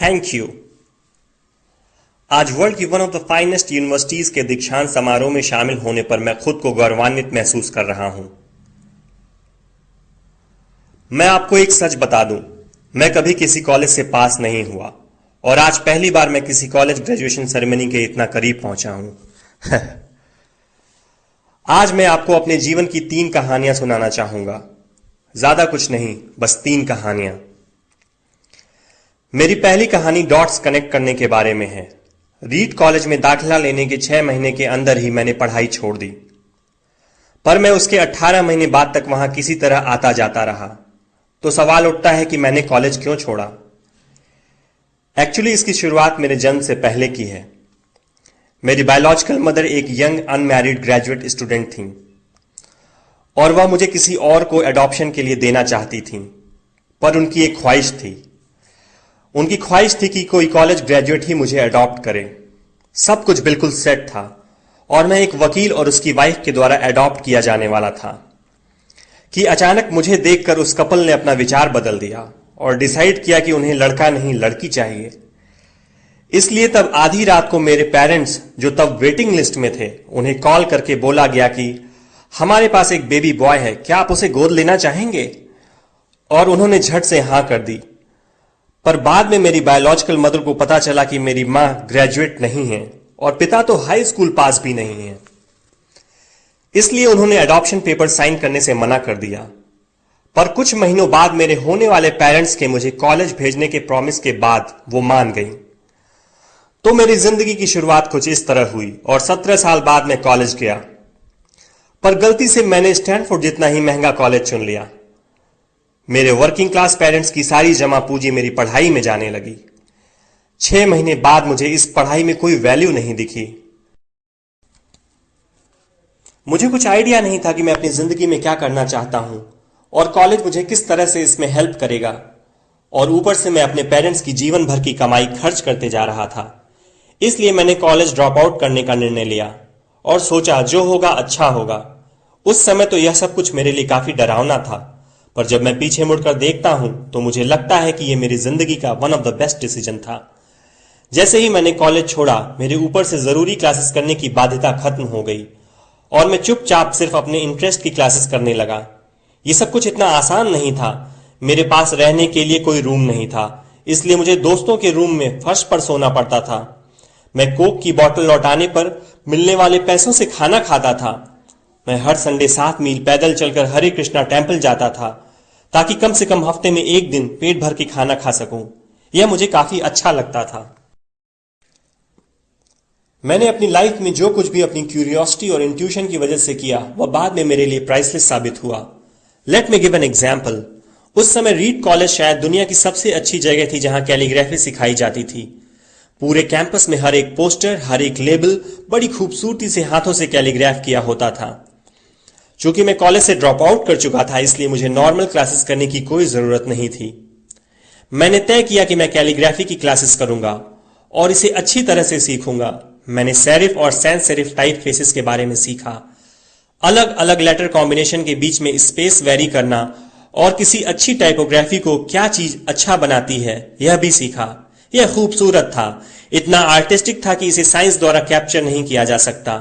Thank you. आज world की one of the finest universities के दीक्षांत समारोह में शामिल होने पर मैं खुद को गौरवान्वित महसूस कर रहा हूं। मैं आपको एक सच बता दूं, मैं कभी किसी कॉलेज से पास नहीं हुआ और आज पहली बार मैं किसी कॉलेज ग्रेजुएशन सेरेमनी के इतना करीब पहुंचा हूं। आज मैं आपको अपने जीवन की 3 कहानियां सुनाना चाहूंगा। ज्यादा कुछ नहीं, बस 3 कहानियां। मेरी पहली कहानी डॉट्स कनेक्ट करने के बारे में है। रीड कॉलेज में दाखिला लेने के 6 महीने के अंदर ही मैंने पढ़ाई छोड़ दी, पर मैं उसके 18 महीने बाद तक वहां किसी तरह आता जाता रहा। तो सवाल उठता है कि मैंने कॉलेज क्यों छोड़ा। एक्चुअली इसकी शुरुआत मेरे जन्म से पहले की है। मेरी बायोलॉजिकल मदर एक यंग अनमैरिड ग्रेजुएट स्टूडेंट थी और वह मुझे किसी और को एडॉप्शन के लिए देना चाहती थी, पर उनकी एक ख्वाहिश थी। उनकी ख्वाहिश थी कि कोई कॉलेज ग्रेजुएट ही मुझे अडॉप्ट करे। सब कुछ बिल्कुल सेट था और मैं एक वकील और उसकी वाइफ के द्वारा अडॉप्ट किया जाने वाला था कि अचानक मुझे देखकर उस कपल ने अपना विचार बदल दिया और डिसाइड किया कि उन्हें लड़का नहीं लड़की चाहिए। इसलिए तब आधी रात को मेरे पेरेंट्स, जो तब वेटिंग लिस्ट में थे, उन्हें कॉल करके बोला गया कि हमारे पास एक बेबी बॉय है, क्या आप उसे गोद लेना चाहेंगे? और उन्होंने झट से हां कर दी। पर बाद में मेरी बायोलॉजिकल मदर को पता चला कि मेरी मां ग्रेजुएट नहीं है और पिता तो हाई स्कूल पास भी नहीं है। इसलिए उन्होंने एडॉप्शन पेपर साइन करने से मना कर दिया। पर कुछ महीनों बाद मेरे होने वाले पेरेंट्स के मुझे कॉलेज भेजने के प्रॉमिस के बाद वो मान गई। तो मेरी जिंदगी की शुरुआत कुछ इस तरह हुई और 17 साल बाद मैं कॉलेज गया। पर गलती से मैंने स्टैनफोर्ड जितना ही महंगा कॉलेज चुन लिया। मेरे वर्किंग क्लास पेरेंट्स की सारी जमा पूंजी मेरी पढ़ाई में जाने लगी। 6 महीने बाद मुझे इस पढ़ाई में कोई वैल्यू नहीं दिखी। मुझे कुछ आइडिया नहीं था कि मैं अपनी जिंदगी में क्या करना चाहता हूं और कॉलेज मुझे किस तरह से इसमें हेल्प करेगा। और ऊपर से मैं अपने पेरेंट्स की जीवन भर की कमाई खर्च करते जा रहा था। इसलिए मैंने कॉलेज ड्रॉप आउट करने का निर्णय लिया और सोचा जो होगा अच्छा होगा। उस समय तो यह सब कुछ मेरे लिए काफी डरावना था, पर जब मैं पीछे मुड़कर देखता हूं तो मुझे लगता है कि यह मेरी जिंदगी का one of the best decision था। जैसे ही मैंने कॉलेज छोड़ा, मेरे ऊपर से जरूरी क्लासेस करने की बाध्यता खत्म हो गई और मैं चुपचाप सिर्फ अपने इंटरेस्ट की क्लासेस करने लगा। यह सब कुछ इतना आसान नहीं था। मेरे पास रहने के लिए कोई रूम नहीं था, इसलिए मुझे दोस्तों के रूम में फर्श पर सोना पड़ता था। मैं कोक की बोतल लौटाने पर मिलने वाले पैसों से खाना खाता था। मैं हर संडे 7 मील पैदल चलकर हरे कृष्णा टेम्पल जाता था ताकि कम से कम हफ्ते में एक दिन पेट भर के खाना खा सकूं। यह मुझे काफी अच्छा लगता था। मैंने अपनी लाइफ में जो कुछ भी अपनी क्यूरियोसिटी और इंट्यूशन की वजह से किया, वह बाद में मेरे लिए प्राइसलेस साबित हुआ। Let me give an example. उस समय रीड कॉलेज शायद दुनिया की सबसे अच्छी जगह थी जहां कैलीग्राफी सिखाई जाती थी। पूरे कैंपस में हर एक पोस्टर, हर एक लेबल बड़ी खूबसूरती से हाथों से कैलीग्राफ किया होता था। चूंकि मैं कॉलेज से ड्रॉप आउट कर चुका था, इसलिए मुझे नॉर्मल क्लासेस करने की कोई जरूरत नहीं थी। मैंने तय किया कि मैं कैलीग्राफी की क्लासेस करूंगा और इसे अच्छी तरह से सीखूंगा। मैंने सेरिफ और सैंस सेरिफ टाइप फेसेस के बारे में सीखा, अलग अलग लेटर कॉम्बिनेशन के बीच में स्पेस वेरी करना और किसी अच्छी टाइपोग्राफी को क्या चीज अच्छा बनाती है यह भी सीखा। यह खूबसूरत था, इतना आर्टिस्टिक था कि इसे साइंस द्वारा कैप्चर नहीं किया जा सकता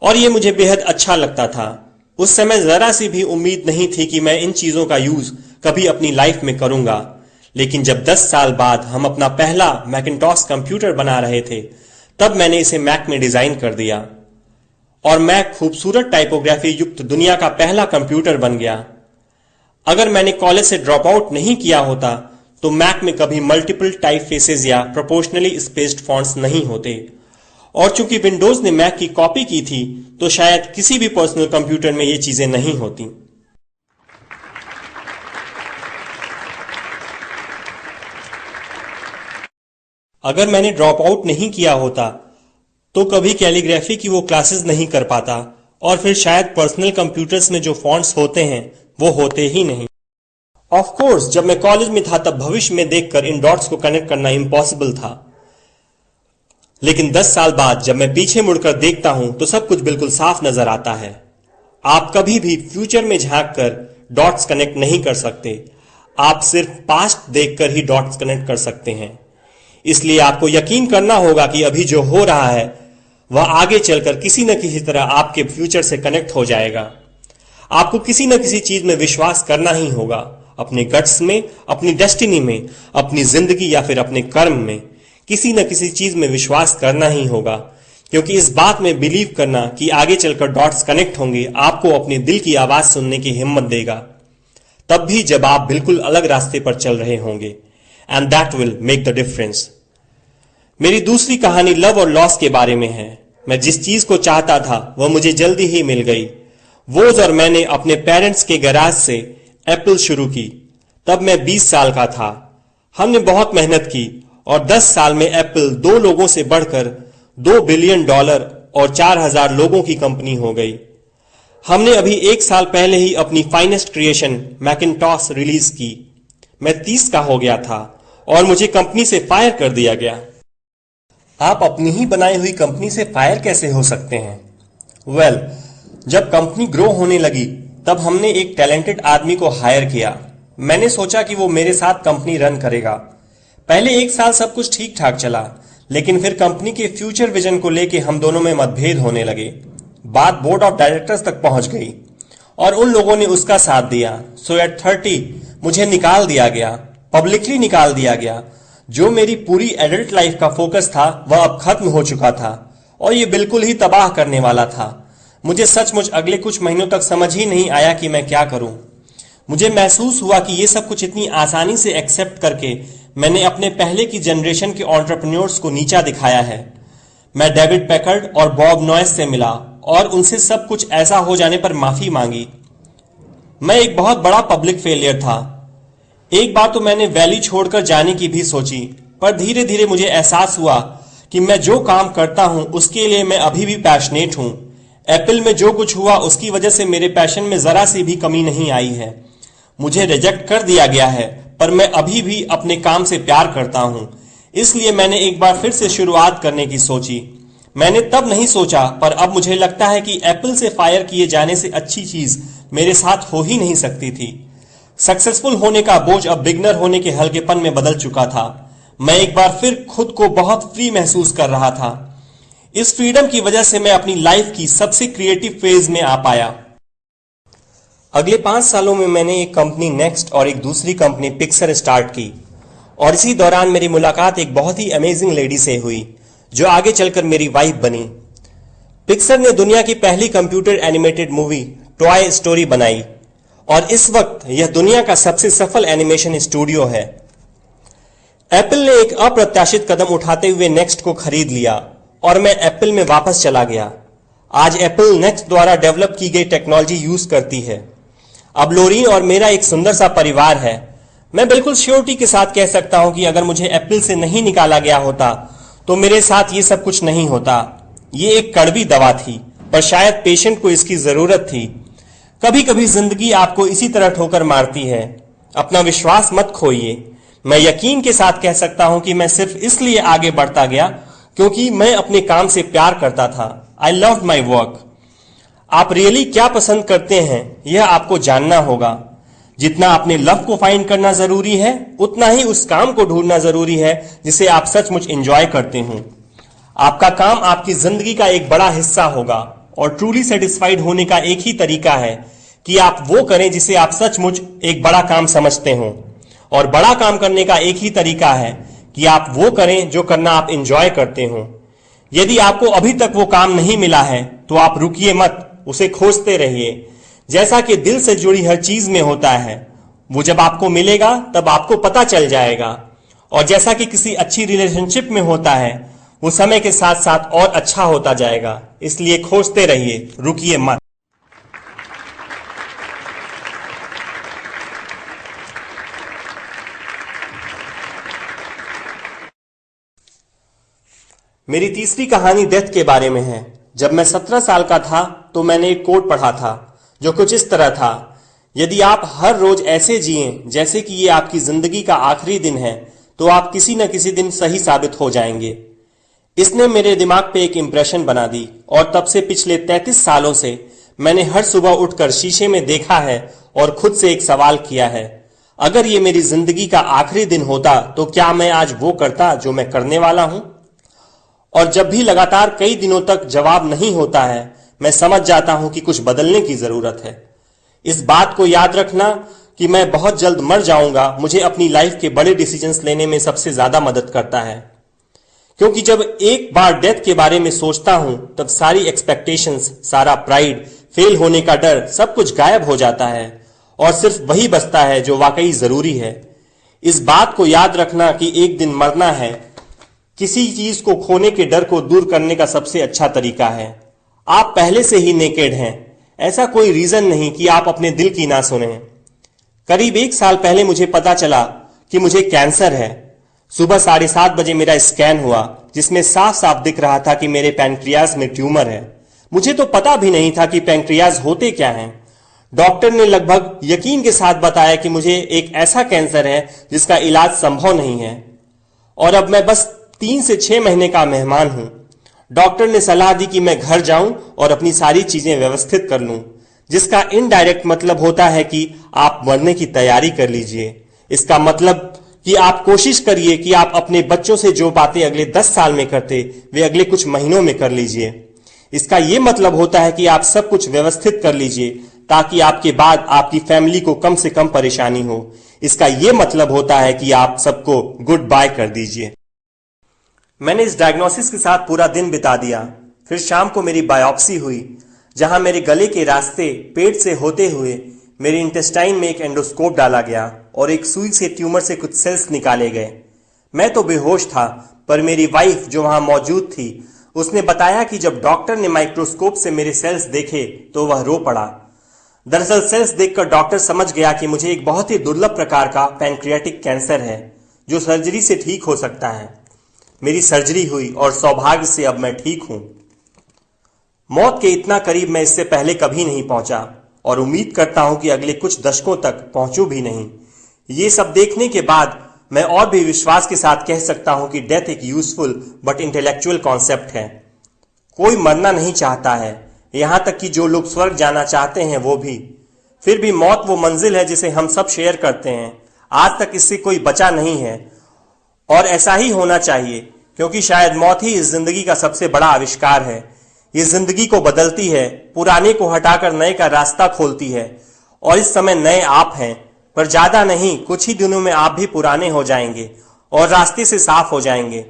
और यह मुझे बेहद अच्छा लगता था। उस समय जरा सी भी उम्मीद नहीं थी कि मैं इन चीजों का यूज कभी अपनी लाइफ में करूंगा। लेकिन जब 10 साल बाद हम अपना पहला मैकिन्टॉश कंप्यूटर बना रहे थे, तब मैंने इसे मैक में डिजाइन कर दिया और मैक खूबसूरत टाइपोग्राफी युक्त दुनिया का पहला कंप्यूटर बन गया। अगर मैंने कॉलेज से ड्रॉप आउट नहीं किया होता तो मैक में कभी मल्टीपल टाइप फेसेस या प्रोपोर्शनली स्पेस्ड फॉन्ट्स नहीं होते और चूंकि विंडोज ने मैक की कॉपी की थी तो शायद किसी भी पर्सनल कंप्यूटर में ये चीजें नहीं होती। अगर मैंने ड्रॉप आउट नहीं किया होता तो कभी कैलीग्राफी की वो क्लासेस नहीं कर पाता और फिर शायद पर्सनल कंप्यूटर्स में जो फॉन्ट्स होते हैं वो होते ही नहीं। ऑफ कोर्स जब मैं कॉलेज में था तब भविष्य में देखकर इन डॉट्स को कनेक्ट करना इम्पॉसिबल था, लेकिन 10 साल बाद जब मैं पीछे मुड़कर देखता हूं तो सब कुछ बिल्कुल साफ नजर आता है। आप कभी भी फ्यूचर में झांककर डॉट्स कनेक्ट नहीं कर सकते, आप सिर्फ पास्ट देखकर ही डॉट्स कनेक्ट कर सकते हैं। इसलिए आपको यकीन करना होगा कि अभी जो हो रहा है वह आगे चलकर किसी न किसी तरह आपके फ्यूचर से कनेक्ट हो जाएगा। आपको किसी न किसी चीज में विश्वास करना ही होगा, अपने गट्स में, अपनी डेस्टिनी में, अपनी जिंदगी या फिर अपने कर्म में। किसी न किसी चीज में विश्वास करना ही होगा, क्योंकि इस बात में बिलीव करना कि आगे चलकर डॉट्स कनेक्ट होंगे आपको अपने दिल की आवाज सुनने की हिम्मत देगा, तब भी जब आप बिल्कुल अलग रास्ते पर चल रहे होंगे। And that will make the difference. मेरी दूसरी कहानी लव और लॉस के बारे में है। मैं जिस चीज को चाहता था वह मुझे जल्दी ही मिल गई। वोज और मैंने अपने पेरेंट्स के गैराज से एप्पल शुरू की। तब मैं 20 साल का था। हमने बहुत मेहनत की और 10 साल में एप्पल 2 लोगों से बढ़कर $2 बिलियन और 4,000 लोगों की कंपनी हो गई। हमने अभी 1 साल पहले ही अपनी फाइनेस्ट क्रिएशन मैकिन्टॉश रिलीज की। मैं 30 का हो गया था और मुझे कंपनी से फायर कर दिया गया। आप अपनी ही बनाई हुई कंपनी से फायर कैसे हो सकते हैं? वेल, जब कंपनी ग्रो होने लगी तब हमने एक टैलेंटेड आदमी को हायर किया। मैंने सोचा कि वो मेरे साथ कंपनी रन करेगा। पहले 1 साल सब कुछ ठीक ठाक चला, लेकिन फिर कंपनी के फ्यूचर विजन को लेके हम दोनों में मतभेद होने लगे। बात बोर्ड ऑफ डायरेक्टर्स तक पहुंच गई और उन लोगों ने उसका साथ दिया। सो एट 30 मुझे निकाल दिया गया, पब्लिकली निकाल दिया गया। जो मेरी पूरी एडल्ट लाइफ का फोकस था वह अब खत्म हो चुका था और ये बिल्कुल ही तबाह करने वाला था। मुझे सचमुच अगले कुछ महीनों तक समझ ही नहीं आया कि मैं क्या करूं। मुझे महसूस हुआ कि ये सब कुछ इतनी आसानी से एक्सेप्ट करके मैंने अपने पहले की जनरेशन के एंटरप्रेन्योर्स को नीचा दिखाया है। मैं डेविड पैकर्ड और बॉब नॉयस से मिला और उनसे सब कुछ ऐसा हो जाने पर माफी मांगी। मैं एक बहुत बड़ा पब्लिक फेलियर था। एक बार तो मैंने वैली छोड़कर जाने की भी सोची, पर धीरे धीरे मुझे एहसास हुआ कि मैं जो काम करता हूं उसके लिए मैं अभी भी पैशनेट हूं। एप्पल में जो कुछ हुआ उसकी वजह से मेरे पैशन में जरा सी भी कमी नहीं आई है। मुझे रिजेक्ट कर दिया गया है, पर मैं अभी भी अपने काम से प्यार करता हूं। इसलिए मैंने एक बार फिर से शुरुआत करने की सोची। मैंने तब नहीं सोचा, पर अब मुझे लगता है कि एप्पल से फायर किए जाने से अच्छी चीज मेरे साथ हो ही नहीं सकती थी। सक्सेसफुल होने का बोझ अब बिगनर होने के हल्केपन में बदल चुका था। मैं एक बार फिर खुद को बहुत फ्री महसूस कर रहा था। इस फ्रीडम की वजह से मैं अपनी लाइफ की सबसे क्रिएटिव फेज में आ पाया। अगले 5 सालों में मैंने एक कंपनी नेक्स्ट और एक दूसरी कंपनी पिक्सर स्टार्ट की और इसी दौरान मेरी मुलाकात एक बहुत ही अमेजिंग लेडी से हुई जो आगे चलकर मेरी वाइफ बनी। पिक्सर ने दुनिया की पहली computer animated movie toy story बनाई और इस वक्त यह दुनिया का सबसे सफल एनिमेशन स्टूडियो है। एप्पल ने एक अप्रत्याशित कदम उठाते हुए नेक्स्ट को खरीद लिया और मैं एप्पल में वापस चला गया। आज एप्पल नेक्स्ट द्वारा डेवलप की गई टेक्नोलॉजी यूज करती है। अब लोरीन और मेरा एक सुंदर सा परिवार है। मैं बिल्कुल श्योरिटी के साथ कह सकता हूं कि अगर मुझे एप्पल से नहीं निकाला गया होता तो मेरे साथ ये सब कुछ नहीं होता। ये एक कड़वी दवा थी, पर शायद पेशेंट को इसकी जरूरत थी। कभी कभी जिंदगी आपको इसी तरह ठोकर मारती है। अपना विश्वास मत खोइए। मैं यकीन के साथ कह सकता हूं कि मैं सिर्फ इसलिए आगे बढ़ता गया क्योंकि मैं अपने काम से प्यार करता था। I love my work. आप रियली क्या पसंद करते हैं यह आपको जानना होगा। जितना अपने लव को फाइंड करना जरूरी है, उतना ही उस काम को ढूंढना जरूरी है जिसे आप सचमुच एंजॉय करते हो। आपका काम आपकी जिंदगी का एक बड़ा हिस्सा होगा और ट्रूली सेटिस्फाइड होने का एक ही तरीका है कि आप वो करें जिसे आप सचमुच एक बड़ा काम समझते हो। और बड़ा काम करने का एक ही तरीका है कि आप वो करें जो करना आप एंजॉय करते हो। यदि आपको अभी तक वो काम नहीं मिला है तो आप रुकिए मत, उसे खोजते रहिए। जैसा कि दिल से जुड़ी हर चीज में होता है, वो जब आपको मिलेगा तब आपको पता चल जाएगा। और जैसा कि किसी अच्छी रिलेशनशिप में होता है, वो समय के साथ साथ और अच्छा होता जाएगा। इसलिए खोजते रहिए, रुकिए मत। मेरी तीसरी कहानी डेथ के बारे में है। जब मैं 17 साल का था तो मैंने एक कोट पढ़ा था जो कुछ इस तरह था, यदि आप हर रोज ऐसे जिएं जैसे कि ये आपकी जिंदगी का आखिरी दिन है तो आप किसी न किसी दिन सही साबित हो जाएंगे। इसने मेरे दिमाग पे एक इंप्रेशन बना दी और तब से पिछले 33 सालों से मैंने हर सुबह उठकर शीशे में देखा है और खुद से एक सवाल किया है, अगर ये मेरी जिंदगी का आखिरी दिन होता तो क्या मैं आज वो करता जो मैं करने वाला हूं? और जब भी लगातार कई दिनों तक जवाब नहीं होता है, मैं समझ जाता हूं कि कुछ बदलने की जरूरत है। इस बात को याद रखना कि मैं बहुत जल्द मर जाऊंगा मुझे अपनी लाइफ के बड़े डिसीजंस लेने में सबसे ज्यादा मदद करता है, क्योंकि जब एक बार डेथ के बारे में सोचता हूं तब सारी एक्सपेक्टेशंस, सारा प्राइड, फेल होने का डर, सब कुछ गायब हो जाता है और सिर्फ वही बचता है जो वाकई जरूरी है। इस बात को याद रखना कि एक दिन मरना है किसी चीज को खोने के डर को दूर करने का सबसे अच्छा तरीका है। आप पहले से ही नेकेड हैं, ऐसा कोई रीजन नहीं कि आप अपने दिल की ना सुने। करीब 1 साल पहले मुझे पता चला कि मुझे कैंसर है। सुबह 7:30 बजे मेरा स्कैन हुआ जिसमें साफ साफ दिख रहा था कि मेरे पैंक्रियाज में ट्यूमर है। मुझे तो पता भी नहीं था कि पैंक्रियाज होते क्या हैं। डॉक्टर ने लगभग यकीन के साथ बताया कि मुझे एक ऐसा कैंसर है जिसका इलाज संभव नहीं है और अब मैं बस 3 से 6 महीने का मेहमान हूं। डॉक्टर ने सलाह दी कि मैं घर जाऊं और अपनी सारी चीजें व्यवस्थित कर लूं, जिसका इनडायरेक्ट मतलब होता है कि आप मरने की तैयारी कर लीजिए। इसका मतलब कि आप कोशिश करिए कि आप अपने बच्चों से जो बातें अगले 10 साल में करते वे अगले कुछ महीनों में कर लीजिए। इसका यह मतलब होता है कि आप सब कुछ व्यवस्थित कर लीजिए ताकि आपके बाद आपकी फैमिली को कम से कम परेशानी हो। इसका यह मतलब होता है कि आप सबको गुड बाय कर दीजिए। मैंने इस डायग्नोसिस के साथ पूरा दिन बिता दिया। फिर शाम को मेरी बायोप्सी हुई, जहां मेरे गले के रास्ते पेट से होते हुए मेरे इंटेस्टाइन में एक एंडोस्कोप डाला गया और एक सुई से ट्यूमर से कुछ सेल्स निकाले गए। मैं तो बेहोश था, पर मेरी वाइफ जो वहां मौजूद थी उसने बताया कि जब डॉक्टर ने माइक्रोस्कोप से मेरे सेल्स देखे तो वह रो पड़ा। दरअसल सेल्स देखकर डॉक्टर समझ गया कि मुझे एक बहुत ही दुर्लभ प्रकार का पैंक्रियाटिक कैंसर है जो सर्जरी से ठीक हो सकता है। मेरी सर्जरी हुई और सौभाग्य से अब मैं ठीक हूं। मौत के इतना करीब मैं इससे पहले कभी नहीं पहुंचा और उम्मीद करता हूं कि अगले कुछ दशकों तक पहुंचूं भी नहीं। ये सब देखने के बाद मैं और भी विश्वास के साथ कह सकता हूं कि डेथ एक यूजफुल बट इंटेलेक्चुअल कॉन्सेप्ट है। कोई मरना नहीं चाहता है, यहां तक कि जो लोग स्वर्ग जाना चाहते हैं वो भी। फिर भी मौत वो मंजिल है जिसे हम सब शेयर करते हैं। आज तक इससे कोई बचा नहीं है और ऐसा ही होना चाहिए, क्योंकि शायद मौत ही इस जिंदगी का सबसे बड़ा आविष्कार है। ये जिंदगी को बदलती है, पुराने को हटाकर नए का रास्ता खोलती है और इस समय नए आप हैं, पर ज्यादा नहीं, कुछ ही दिनों में आप भी पुराने हो जाएंगे और रास्ते से साफ हो जाएंगे।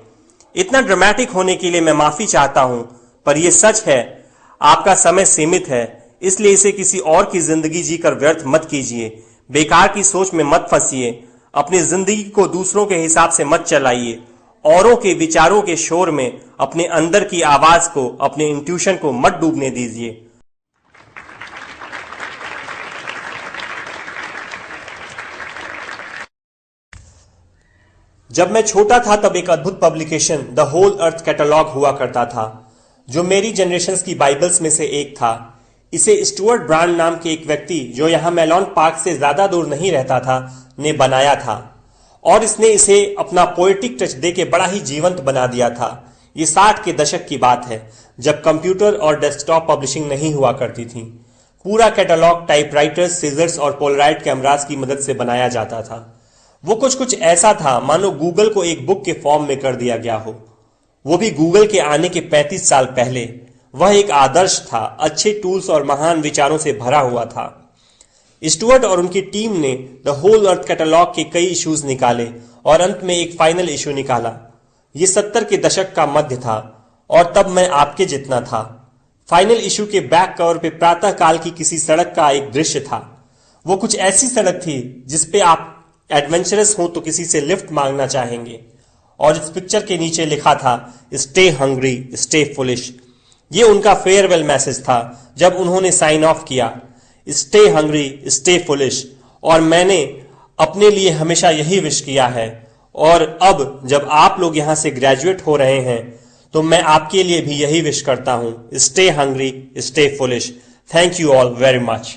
इतना ड्रामेटिक होने के लिए मैं माफी चाहता हूं, पर यह सच है। आपका समय सीमित है, इसलिए इसे किसी और की जिंदगी जीकर व्यर्थ मत कीजिए। बेकार की सोच में मत फंसिए। अपनी जिंदगी को दूसरों के हिसाब से मत चलाइए। औरों के विचारों के शोर में अपने अंदर की आवाज को, अपने इंट्यूशन को मत डूबने दीजिए। जब मैं छोटा था तब एक अद्भुत publication the whole earth catalog हुआ करता था, जो मेरी जनरेशंस की बाइबल्स में से एक था। इसे स्टुअर्ट ब्रांड नाम के एक व्यक्ति, जो यहां मेलॉन पार्क से ज्यादा दूर नहीं रहता था, ने बनाया था और इसने इसे अपना पोएटिक टच देके बड़ा ही जीवंत बना दिया था। ये 60 के दशक की बात है, जब कंप्यूटर और डेस्कटॉप पब्लिशिंग नहीं हुआ करती थी। पूरा कैटलॉग टाइपराइटर्स, सीजर्स और पोलराइड कैमरास की मदद से बनाया जाता था। वो कुछ ऐसा था मानो गूगल को एक बुक के फॉर्म में कर दिया गया हो, वो भी गूगल के आने के 35 साल पहले। वह एक आदर्श था, अच्छे टूल्स और महान विचारों से भरा हुआ था। स्टुअर्ट और उनकी टीम ने द होल अर्थ कैटलॉग के कई इश्यूज निकाले और अंत में एक फाइनल इश्यू निकाला। ये 70 के दशक का मध्य था और तब मैं आपके जितना था। फाइनल इश्यू के बैक कवर पे प्रातः काल की किसी सड़क का एक दृश्य था। वो कुछ ऐसी सड़क थी जिसपे आप एडवेंचरस हो तो किसी से लिफ्ट मांगना चाहेंगे, और इस पिक्चर के नीचे लिखा था स्टे हंग्री स्टे फुलिश। ये उनका फेयरवेल मैसेज था जब उन्होंने साइन ऑफ किया, स्टे हंग्री स्टे फुलिश। और मैंने अपने लिए हमेशा यही विश किया है, और अब जब आप लोग यहां से ग्रेजुएट हो रहे हैं तो मैं आपके लिए भी यही विश करता हूं, stay hungry stay foolish. Thank you all very much.